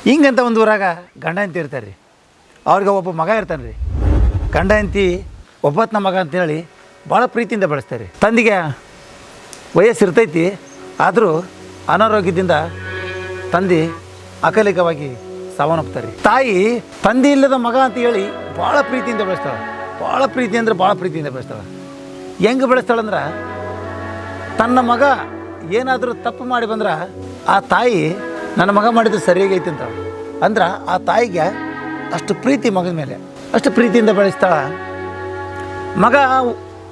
ಹಿಂಗಂತ ಒಂದು ಊರಾಗ ಗಂಡ ಹೆಂಡತಿ ಇರ್ತಾರೆ ರೀ. ಅವ್ರಿಗೆ ಒಬ್ಬ ಮಗ ಇರ್ತಾನೆ ರೀ. ಗಂಡ ಹೆಂಡತಿ ಒಬ್ಬತ್ತನ ಮಗ ಅಂತೇಳಿ ಭಾಳ ಪ್ರೀತಿಯಿಂದ ಬೆಳೆಸ್ತಾರೆ. ತಂದೆಗೆ ವಯಸ್ಸು ಇರ್ತೈತಿ, ಆದರೂ ಅನಾರೋಗ್ಯದಿಂದ ತಂದೆ ಅಕಾಲಿಕವಾಗಿ ಸಾವನ್ನಪ್ತಾರೆ. ತಾಯಿ ತಂದೆ ಇಲ್ಲದ ಮಗ ಅಂತ ಹೇಳಿ ಭಾಳ ಪ್ರೀತಿಯಿಂದ ಬೆಳೆಸ್ತಾಳೆ. ಭಾಳ ಪ್ರೀತಿ ಅಂದರೆ ಭಾಳ ಪ್ರೀತಿಯಿಂದ ಬೆಳೆಸ್ತಾಳೆ. ಹೆಂಗೆ ಬೆಳೆಸ್ತಾಳಂದ್ರೆ, ತನ್ನ ಮಗ ಏನಾದರೂ ತಪ್ಪು ಮಾಡಿ ಬಂದ್ರೆ ಆ ತಾಯಿ ನನ್ನ ಮಗ ಮಾಡಿದ್ದು ಸರಿಯಾಗಿ ಐತಿ ಅಂತ ಅಂದ್ರೆ ಆ ತಾಯಿಗೆ ಅಷ್ಟು ಪ್ರೀತಿ ಮಗನ ಮೇಲೆ, ಅಷ್ಟು ಪ್ರೀತಿಯಿಂದ ಬೆಳೆಸ್ತಾಳೆ. ಮಗ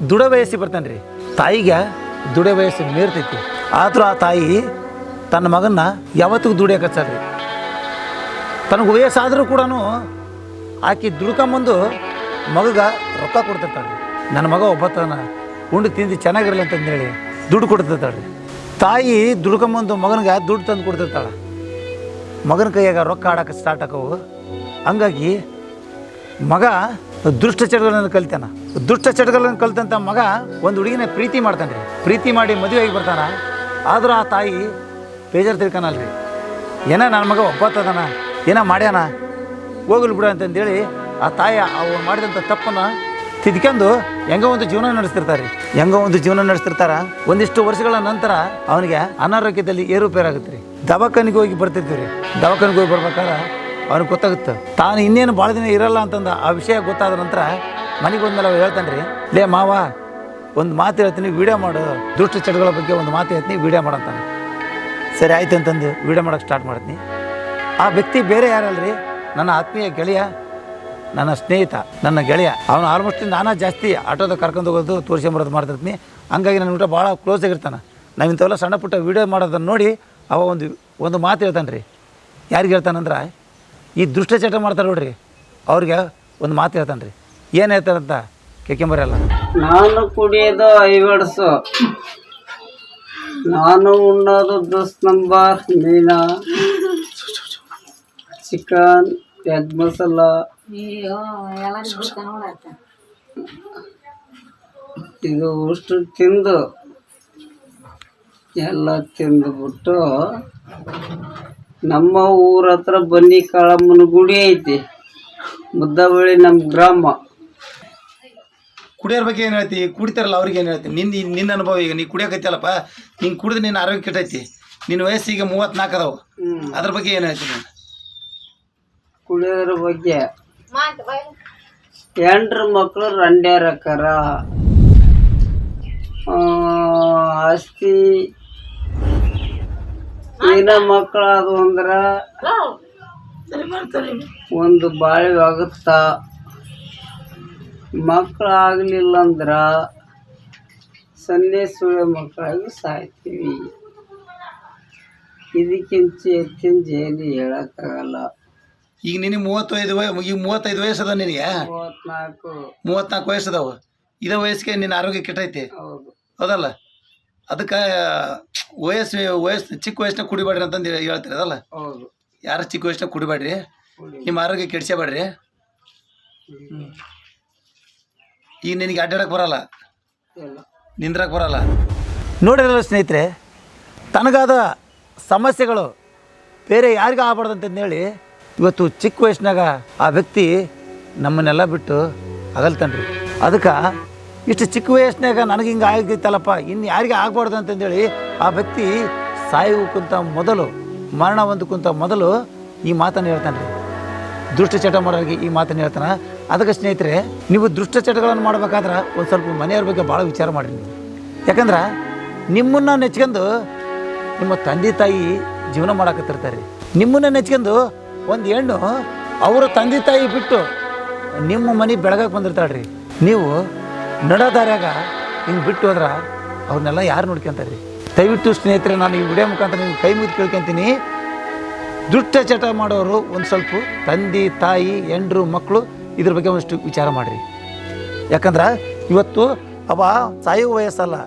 ದುಡ ವಯಸ್ಸಿಗೆ ಬರ್ತಾನೆ ರೀ. ತಾಯಿಗೆ ದುಡ ವಯಸ್ಸಿಗೆ ಮೀರ್ತೈತಿ. ಆದರೂ ಆ ತಾಯಿ ತನ್ನ ಮಗನ್ನ ಯಾವತ್ತಿಗೂ ದುಡಿಯೋಕೆ ಹಚ್ಚಲ್ರಿ. ತನಗೆ ವಯಸ್ಸಾದರೂ ಕೂಡ ಆಕೆ ದುಡ್ಕೊಂಬಂದು ಮಗಗೆ ರೊಕ್ಕ ಕೊಡ್ತಿರ್ತಾಳೆ. ನನ್ನ ಮಗ ಒಬ್ಬತ್ತನ ಉಂಡು ತಿಂದು ಚೆನ್ನಾಗಿರಲಿ ಅಂತಂದೇಳಿ ದುಡ್ಡು ಕೊಡ್ತಿರ್ತಾಳೆ ರೀ. ತಾಯಿ ದುಡ್ಕೊಂಬಂದು ಮಗನಿಗೆ ದುಡ್ಡು ತಂದು ಕೊಡ್ತಿರ್ತಾಳೆ. ಮಗನ ಕೈಯಾಗ ರೊಕ್ಕ ಆಡೋಕೆ ಸ್ಟಾರ್ಟ್ ಆಕವು. ಹಂಗಾಗಿ ಮಗ ದುಷ್ಟ ಚಟಗಳನ್ನು ಕಲಿತಾನ. ದುಷ್ಟ ಚಟಗಳನ್ನು ಕಲಿತಂಥ ಮಗ ಒಂದು ಹುಡುಗಿನ ಪ್ರೀತಿ ಮಾಡ್ತಾನೆ ರೀ. ಪ್ರೀತಿ ಮಾಡಿ ಮದುವೆಯಾಗಿ ಬರ್ತಾನೆ. ಆದರೂ ಆ ತಾಯಿ ಬೇಜಾರು ತಿಳ್ಕೊನಲ್ರಿ. ಏನೋ ನನ್ನ ಮಗ ಒಬ್ಬತ್ತದನ, ಏನೋ ಮಾಡ್ಯಾನ, ಹೋಗಲು ಬಿಡು ಅಂತಂದೇಳಿ ಆ ತಾಯಿ ಅವ್ರು ಮಾಡಿದಂಥ ತಪ್ಪನ್ನು ತಿದ್ಕೊಂಡು ಹೆಂಗೋ ಒಂದು ಜೀವನ ನಡೆಸ್ತಿರ್ತಾರೆ. ಒಂದಿಷ್ಟು ವರ್ಷಗಳ ನಂತರ ಅವನಿಗೆ ಅನಾರೋಗ್ಯದಲ್ಲಿ ಏರುಪೇರಾಗುತ್ತೆ ರೀ. ದವಾಖಾನಿಗೆ ಹೋಗಿ ಬರ್ತಿರ್ತೀವಿ ರೀ. ದವಾಖಾನಿಗೆ ಹೋಗಿ ಬರ್ಬೇಕಾದ್ರೆ ಅವ್ನಿಗೆ ಗೊತ್ತಾಗುತ್ತೆ ತಾನು ಇನ್ನೇನು ಭಾಳ ದಿನ ಇರಲ್ಲ ಅಂತಂದು ಆ ವಿಷಯ ಗೊತ್ತಾದ ನಂತರ ಮನೆಗೆ ಹೋದ್ಮೇಲೆ ಅವ್ರು ಹೇಳ್ತಾನೆ ರೀ, ಲೇ ಮಾವ ಒಂದು ಮಾತು ಹೇಳ್ತೀನಿ, ವೀಡಿಯೋ ಮಾಡು, ದುಷ್ಟ ಚಟಗಳ ಬಗ್ಗೆ ಒಂದು ಮಾತು ಹೇಳ್ತೀನಿ, ವೀಡಿಯೋ ಮಾಡಂತಾನೆ. ಸರಿ ಆಯ್ತು ಅಂತಂದು ವೀಡಿಯೋ ಮಾಡೋಕ್ಕೆ ಸ್ಟಾರ್ಟ್ ಮಾಡ್ತೀನಿ. ಆ ವ್ಯಕ್ತಿ ಬೇರೆ ಯಾರಲ್ರಿ, ನನ್ನ ಆತ್ಮೀಯ ಗೆಳೆಯ, ನನ್ನ ಸ್ನೇಹಿತ, ನನ್ನ ಗೆಳೆಯ. ಅವನು ಆಲ್ಮೋಸ್ಟ್ ನಾನು ಜಾಸ್ತಿ ಆಟೋದಾಗ ಕರ್ಕೊಂಡು ಹೋಗೋದು ತೋರಿಸ್ಕೊಂಬರೋದು ಮಾಡ್ತಿರ್ತೀನಿ. ಹಂಗಾಗಿ ನನ್ನ ಊಟ ಭಾಳ ಕ್ಲೋಸ್ ಆಗಿರ್ತಾನೆ. ನಾವು ಇಂಥವೆಲ್ಲ ಸಣ್ಣ ಪುಟ್ಟ ವೀಡಿಯೋ ಮಾಡೋದನ್ನು ನೋಡಿ ಅವ ಒಂದು ಮಾತು ಹೇಳ್ತಾನೆ ರೀ. ಯಾರಿಗೆ ಹೇಳ್ತಾನಂದ್ರೆ, ಈ ದುಷ್ಟಚಟ ಮಾಡ್ತಾರೆ ನೋಡ್ರಿ, ಅವ್ರಿಗೆ ಒಂದು ಮಾತು ಹೇಳ್ತಾನೆ ರೀ. ಏನು ಹೇಳ್ತಾರಂತ ಕೇಳ್ಕೊಂಬರಲ್ಲ. ನಾನು ಕುಡಿಯೋದು ಐವಡ್ಸು, ನಾನು ಉಣ್ಣೋದು 10 ನಂಬರ್ ಮೀನಾ, ಚಿಕನ್, ಎಗ್ ಮಸಾಲ, ಇದು ಅಷ್ಟು ತಿಂದು ಎಲ್ಲ ತಿಂದುಬಿಟ್ಟು ನಮ್ಮ ಊರ ಹತ್ರ ಬನ್ನಿ ಕಾಳಮ್ಮನ ಗುಡಿ ಐತಿ, ಮುದ್ದಬಳ್ಳಿ ನಮ್ಮ ಗ್ರಾಮ. ಕುಡಿಯೋರ ಬಗ್ಗೆ ಏನು ಹೇಳ್ತಿ? ಕುಡಿತಾರಲ್ಲ ಅವ್ರಿಗೆ ಏನು ಹೇಳ್ತೀನಿ? ನಿನ್ನ ಅನುಭವ. ಈಗ ನೀ ಕುಡಿಯೋಕೈತಲ್ಲಪ್ಪ, ನೀನು ಕುಡಿದು ನಿನ್ನ ಆರೋಗ್ಯ ಕೆಟ್ಟೈತಿ. ನಿನ್ನ ವಯಸ್ಸಿಗೆ 34 ಅದಾವು. ಅದ್ರ ಬಗ್ಗೆ ಏನು ಹೇಳ್ತೀನಿ? ಕುಡಿಯೋದ್ರ ಬಗ್ಗೆ ಹೆಂಡ್ರ ಮಕ್ಕಳು ರಂಡ್ಯಾರಕ್ಕರ, ಆಸ್ತಿ ಏನ ಮಕ್ಕಳದು ಅಂದ್ರೆ ಒಂದು ಬಾಳೆ ಆಗುತ್ತ, ಮಕ್ಕಳಾಗಲಿಲ್ಲ ಅಂದ್ರೆ ಸನ್ನೆ ಸುಳ್ಳು ಮಕ್ಕಳಾಗಿ ಸಾಯ್ತೀವಿ. ಇದಕ್ಕಿಂತ ಹೆಚ್ಚಿನ ಜೇಲಿ ಹೇಳಕ್ಕಾಗಲ್ಲ. ಈಗ ನಿನಗೆ 35 ವಯಸ್ಸದ ನಿನಗೆ? 34 ವಯಸ್ಸದಾವ. ಇದೇ ವಯಸ್ಸಿಗೆ ನಿನ್ನ ಆರೋಗ್ಯ ಕೆಟ್ಟೈತಿ. ಹೌದಲ್ಲ? ಅದಕ್ಕೆ ವಯಸ್ಸು ಚಿಕ್ಕ ವಯಸ್ಸಿನಾಗ ಕುಡಿಬೇಡ್ರಿ ಅಂತಂದು ಹೇಳ್ತೀರಿ ಅದಲ್ಲ? ಯಾರು ಚಿಕ್ಕ ವಯಸ್ಸಿನಾಗ ಕುಡಿಬೇಡ್ರಿ, ನಿಮ್ಮ ಆರೋಗ್ಯ ಕೆಡ್ಸೇಬೇಡ್ರಿ. ಈಗ ನಿನಗೆ ಅಡ್ಡಾಡಕ್ಕೆ ಬರಲ್ಲ, ನಿಂದ್ರಕ್ಕೆ ಬರಲ್ಲ. ನೋಡಿರಲ್ಲ ಸ್ನೇಹಿತರೆ, ತನಗಾದ ಸಮಸ್ಯೆಗಳು ಬೇರೆ ಯಾರಿಗೂ ಆಗಬಾರ್ದು ಅಂತಂದೇಳಿ ಇವತ್ತು ಚಿಕ್ಕ ವಯಸ್ಸಿನಾಗ ಆ ವ್ಯಕ್ತಿ ನಮ್ಮನ್ನೆಲ್ಲ ಬಿಟ್ಟು ಅಗಲ್ತಾನೆ ರೀ. ಅದಕ್ಕೆ ಇಷ್ಟು ಚಿಕ್ಕ ವಯಸ್ಸಿನಾಗ ನನಗೆ ಹಿಂಗೆ ಆಗಿತ್ತಲ್ಲಪ್ಪ, ಇನ್ನು ಯಾರಿಗೆ ಆಗಬಾರ್ದು ಅಂತಂದೇಳಿ ಆ ವ್ಯಕ್ತಿ ಸಾಯೋಕ್ಕಿಂತ ಮೊದಲು, ಮರಣ ಹೊಂದಕ್ಕಿಂತ ಮೊದಲು ಈ ಮಾತನ್ನು ಹೇಳ್ತಾನೆ ರೀ. ದುಷ್ಟಚಟ ಮಾಡೋರಿಗೆ ಈ ಮಾತನ್ನು ಹೇಳ್ತಾನೆ. ಅದಕ್ಕೆ ಸ್ನೇಹಿತರೆ, ನೀವು ದುಷ್ಟಚಟಗಳನ್ನು ಮಾಡ್ಬೇಕಾದ್ರೆ ಒಂದು ಸ್ವಲ್ಪ ಮನೆಯವ್ರ ಬಗ್ಗೆ ಭಾಳ ವಿಚಾರ ಮಾಡಿರಿ ನೀವು. ಯಾಕಂದ್ರೆ ನಿಮ್ಮನ್ನು ನೆಚ್ಕೊಂಡು ನಿಮ್ಮ ತಂದೆ ತಾಯಿ ಜೀವನ ಮಾಡಕತ್ತಿರ್ತಾರೆ. ನಿಮ್ಮನ್ನು ನೆಚ್ಕೊಂಡು ಒಂದು ಹೆಣ್ಣು ಅವರ ತಂದೆ ತಾಯಿ ಬಿಟ್ಟು ನಿಮ್ಮ ಮನೆ ಬೆಳಗಕ್ಕೆ ಬಂದಿರ್ತಾಳೆ ರೀ. ನೀವು ನಡೋದಾರ್ಯಾಗ ಹಿಂಗೆ ಬಿಟ್ಟು ಹೋದ್ರೆ ಅವ್ರನ್ನೆಲ್ಲ ಯಾರು ನೋಡ್ಕೊಂತಾರೆ ರೀ? ದಯವಿಟ್ಟು ಸ್ನೇಹಿತರೆ, ನಾನು ಈ ವಿಡಿಯೋ ಮುಖಾಂತರ ನಿಮ್ಗೆ ಕೈ ಮುಗಿದು ಕೇಳ್ಕೊತೀನಿ, ದುಷ್ಟಚಟ ಮಾಡೋರು ಒಂದು ಸ್ವಲ್ಪ ತಂದೆ ತಾಯಿ ಹೆಂಡ್ರು ಮಕ್ಕಳು ಇದ್ರ ಬಗ್ಗೆ ಒಂದಷ್ಟು ವಿಚಾರ ಮಾಡಿರಿ. ಯಾಕಂದ್ರೆ ಇವತ್ತು ಅವ ಸಾಯುವ ವಯಸ್ಸಲ್ಲ,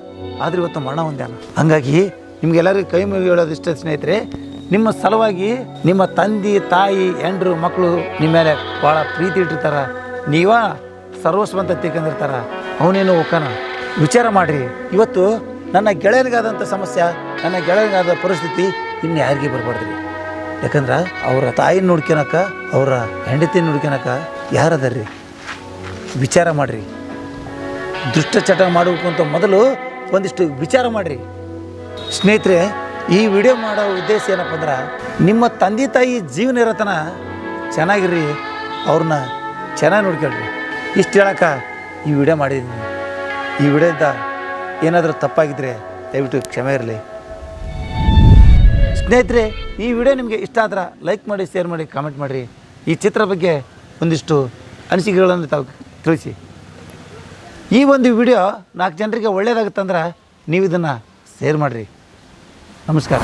ಆದರೆ ಇವತ್ತು ಮರಣ ಹೊಂದ್ಯಾನ. ಹಾಗಾಗಿ ನಿಮ್ಗೆಲ್ಲರಿಗೂ ಕೈ ಮುಗಿ ಹೇಳೋದಿಷ್ಟ ಸ್ನೇಹಿತರೆ, ನಿಮ್ಮ ಸಲುವಾಗಿ ನಿಮ್ಮ ತಂದೆ ತಾಯಿ ಹೆಂಡ್ರು ಮಕ್ಕಳು ನಿಮ್ಮ ಮೇಲೆ ಭಾಳ ಪ್ರೀತಿ ಇಟ್ಟಿರ್ತಾರೆ. ನೀವ ಸರ್ವಸ್ವ ಅಂತ ತಿಳ್ಕೊಂಡಿರ್ತಾರೆ. ಅವನೇನು ಹೋಗ್ತಾನ, ವಿಚಾರ ಮಾಡಿರಿ. ಇವತ್ತು ನನ್ನ ಗೆಳೆಯನಿಗಾದಂಥ ಸಮಸ್ಯೆ, ನನ್ನ ಗೆಳೆಯನಿಗಾದ ಪರಿಸ್ಥಿತಿ ಇನ್ನು ಯಾರಿಗೆ ಬರಬಾರ್ದ್ರಿ. ಯಾಕಂದ್ರೆ ಅವರ ತಾಯಿನ ನೋಡ್ಕೊಳಕ ಅವರ ಹೆಂಡತಿನ ನೋಡ್ಕೊಳಕ ಯಾರದಾರ್ರಿ? ವಿಚಾರ ಮಾಡಿರಿ. ದುಷ್ಟಚಟ ಮಾಡಬೇಕು ಅಂತ ಮೊದಲು ಒಂದಿಷ್ಟು ವಿಚಾರ ಮಾಡಿರಿ. ಸ್ನೇಹಿತರೆ, ಈ ವಿಡಿಯೋ ಮಾಡೋ ಉದ್ದೇಶ ಏನಪ್ಪ ಅಂದ್ರೆ ನಿಮ್ಮ ತಂದೆ ತಾಯಿ ಜೀವನ ಇರೋತನ ಚೆನ್ನಾಗಿರ್ರಿ, ಅವ್ರನ್ನ ಚೆನ್ನಾಗಿ ನೋಡ್ಕೊಳ್ರಿ. ಇಷ್ಟು ಹೇಳಕ್ಕೆ ಈ ವಿಡಿಯೋ ಮಾಡಿದ್ದೀನಿ. ಈ ವಿಡಿಯೋದ ಏನಾದರೂ ತಪ್ಪಾಗಿದ್ದರೆ ದಯವಿಟ್ಟು ಕ್ಷಮೆ ಇರಲಿ. ಸ್ನೇಹಿತರೆ, ಈ ವಿಡಿಯೋ ನಿಮಗೆ ಇಷ್ಟ ಆದ್ರೆ ಲೈಕ್ ಮಾಡಿ, ಶೇರ್ ಮಾಡಿ, ಕಾಮೆಂಟ್ ಮಾಡಿರಿ. ಈ ಚಿತ್ರ ಬಗ್ಗೆ ಒಂದಿಷ್ಟು ಅನಿಸಿಕೆಗಳನ್ನು ತಾವು ತಿಳಿಸಿ. ಈ ಒಂದು ವಿಡಿಯೋ 4 ಜನರಿಗೆ ಒಳ್ಳೆಯದಾಗುತ್ತಂದ್ರೆ ನೀವು ಇದನ್ನು ಶೇರ್ ಮಾಡಿರಿ. ನಮಸ್ಕಾರ.